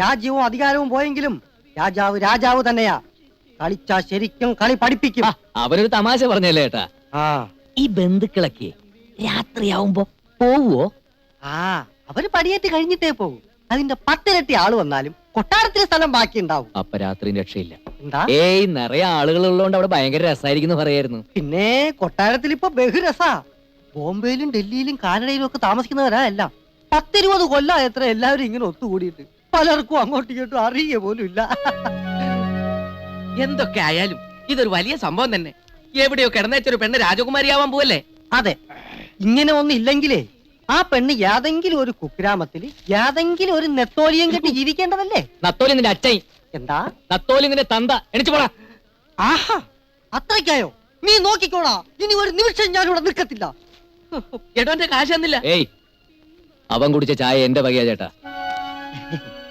രാജ്യവും അധികാരവും പോയെങ്കിലും രാജാവ് രാജാവ് തന്നെയാ. കളിച്ചാ ശരിക്കും കളി പഠിപ്പിക്കും. അവരൊരു തമാശ പറഞ്ഞല്ലേ ഏട്ടാ. ഈ ബന്ധുക്കളൊക്കെ രാത്രിയാവുമ്പോ പോവോ? അവര് പടിയേറ്റ് കഴിഞ്ഞിട്ടേ പോകും. അതിന്റെ 10 ഇരട്ടി ആള് വന്നാലും കൊട്ടാരത്തിലെ സ്ഥലം ബാക്കി ഉണ്ടാവും. അപ്പൊ രാത്രി രക്ഷയില്ല. എന്താ? ഏയ് നിറയെ ആളുകൾ ഉള്ളതുകൊണ്ട് അവിടെ ഭയങ്കര രസമായിരിക്കും പറയായിരുന്നു. പിന്നെ കൊട്ടാരത്തിൽ ഇപ്പൊ ബഹുരസാ. ബോംബെയിലും ഡൽഹിയിലും കാനഡയിലും ഒക്കെ താമസിക്കുന്നവരാ എല്ലാം. 10-20 കൊല്ലം എത്ര എല്ലാവരും ഇങ്ങനെ ഒത്തുകൂടിയിട്ട് പലർക്കും അങ്ങോട്ടും ഇങ്ങോട്ടും അറിയുക പോലും ഇല്ല. എന്തൊക്കെ ആയാലും ഇതൊരു വലിയ സംഭവം തന്നെ. എവിടെയോ കിടന്നേച്ചൊരു പെണ്ണ് രാജകുമാരിയാവാൻ പോവല്ലേ? അതെ, ഇങ്ങനെ ഒന്നും ഇല്ലെങ്കിലേ ആ പെണ്ണ് ഏതെങ്കിലും ഒരു കുഗ്രാമത്തിൽ ഏതെങ്കിലും ഒരു നെത്തോലിയും കെട്ടി ജീവിക്കേണ്ടതല്ലേ? നത്തോലി നിന്റെ അച്ഛൻ. എന്താ? നത്തോലി നിന്റെ തന്ത. എണിച്ചു പോടാ. ആഹാ, അത്രയ്ക്കായോ? നീ നോക്കിക്കോളാ, ഇനി ഒരു നിമിഷം ഞാനിവിടെ നിൽക്കത്തില്ല. എടോന്റെ കാശ് തന്നില്ല. ഏയ്, അവൻ കുടിച്ച ചായ എന്റെ വകയാ ചേട്ടാ.